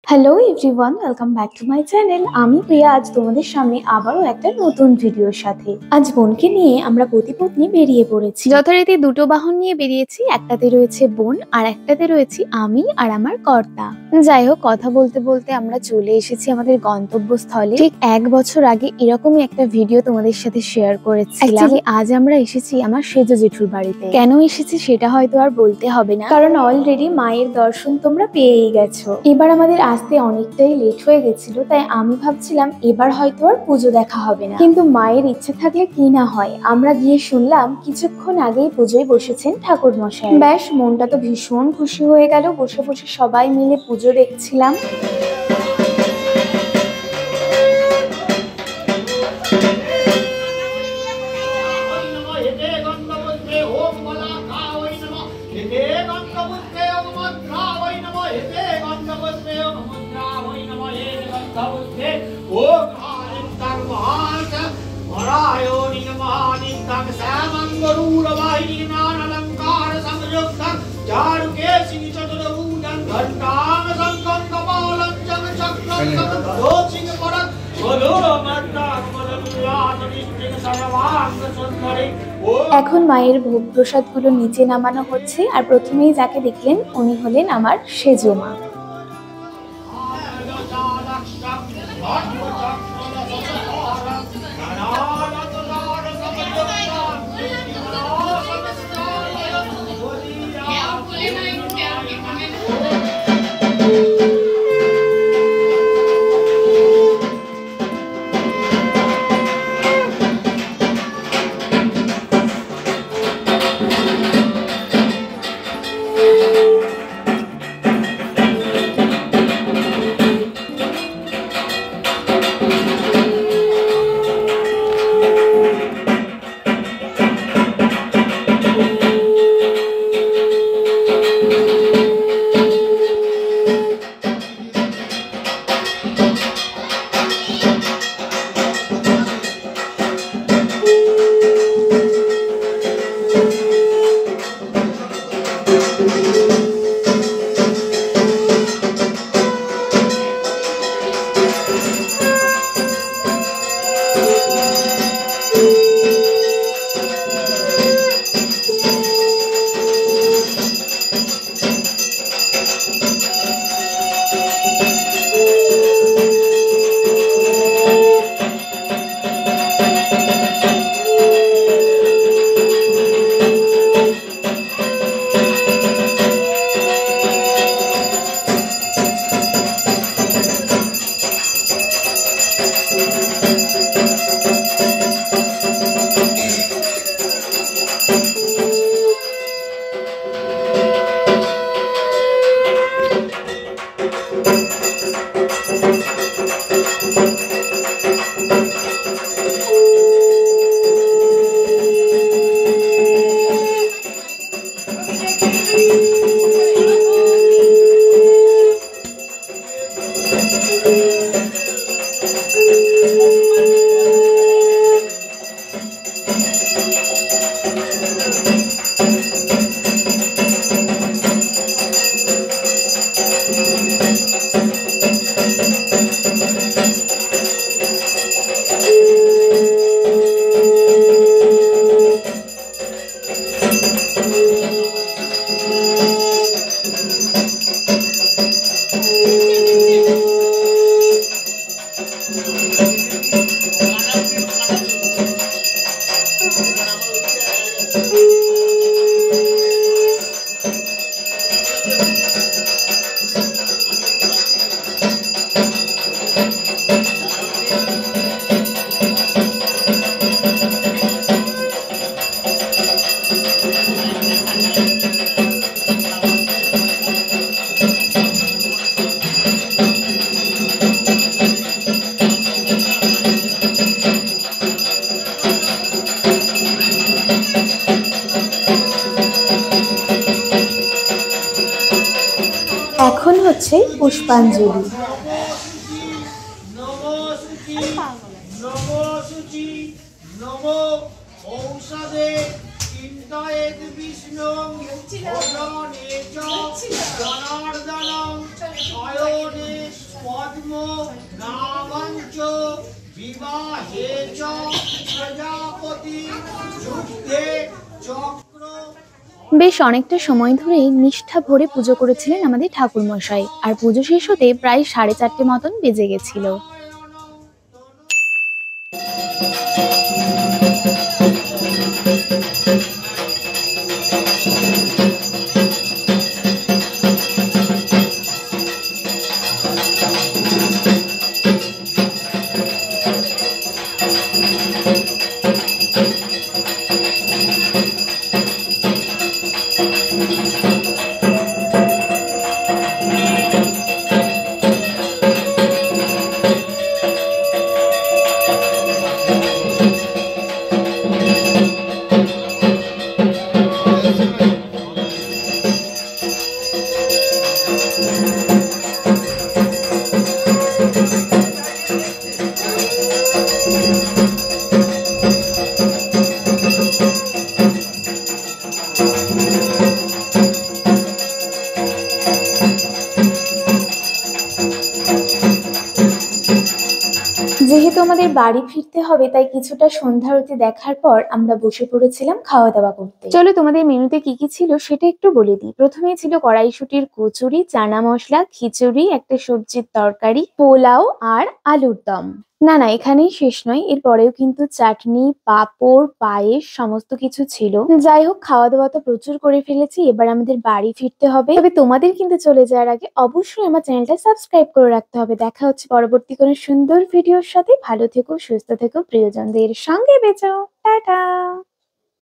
Hello everyone, welcome back to my channel. আমি প্রিয়া, আজ তোমাদের সামনে আবারও একটা নতুন ভিডিওর সাথে। আজ বোনকে নিয়ে আমরা পতি-পত্নী বেরিয়ে পড়েছি। যথারীতি দুটো বাহন নিয়ে বেরিয়েছি, একটাতে রয়েছে বোন আর একটাতে রয়েছি আমি আর আমার কর্তা। যাই হোক, কথা বলতে বলতে আমরা চলে এসেছি আমাদের গন্তব্যস্থলে। ঠিক 1 বছর আগে এরকমই একটা ভিডিও তোমাদের সাথে শেয়ার করেছিলাম। আজ আমরা এসেছি আমার সেজ জেঠুর বাড়িতে। কেন এসেছি সেটা হয়তো আর বলতে হবে না, কারণ অলরেডি মায়ের দর্শন তোমরা পেয়েই গেছো। এবার আমাদের আসতে অনেকটাই লেট হয়ে গেছিল, তাই আমি ভাবছিলাম এবার হয়তো আর পুজো দেখা হবে না, কিন্তু মায়ের ইচ্ছে থাকলে কি না হয়। আমরা গিয়ে শুনলাম কিছুক্ষণ আগেই পুজোয় বসেছেন ঠাকুর মশাই। ব্যাস, মনটা তো ভীষণ খুশি হয়ে গেল। বসে বসে সবাই মিলে পুজো দেখছিলাম। এখন মায়ের ভোগ প্রসাদ গুলো নিচে নামানো হচ্ছে, আর প্রথমেই যাকে দেখলেন উনি হলেন আমার সেজো মা। এখন হচ্ছে পুষ্পাঞ্জলি। বেশ অনেকটা সময় ধরে নিষ্ঠা ভরে পুজো করেছিলেন আমাদের ঠাকুর মশাই, আর পুজো শেষ হতে প্রায় 4:30 মতন বেজে গেছিল। যেহেতু আমাদের বাড়ি ফিরতে হবে, তাই কিছুটা সন্ধ্যা আরতি দেখার পর আমরা বসে পড়েছিলাম খাওয়া দাওয়া করতে। চলো তোমাদের মেনুতে কি কি ছিল সেটা একটু বলে দিই। প্রথমেই ছিল কড়াইশুঁটির কচুরি, চানা মশলা, খিচুড়ি, একটা সবজির তরকারি, পোলাও আর আলুর দম। না না, এখানেই শেষ নয়, এরপরেও কিন্তু চাটনি, পাঁপড়, পায়েস সমস্ত কিছু ছিল। যাই হোক, খাওয়া দাওয়া তো প্রচুর করে ফেলেছি, এবার আমাদের বাড়ি ফিরতে হবে। তবে তোমাদের কিন্তু চলে যাওয়ার আগে অবশ্যই আমার চ্যানেলটা সাবস্ক্রাইব করে রাখতে হবে। দেখা হচ্ছে পরবর্তী কোনো সুন্দর ভিডিওর সাথে। ভালো থেকো, সুস্থ থেকো, প্রিয়জনদের সঙ্গে বেঁচো। টাটা।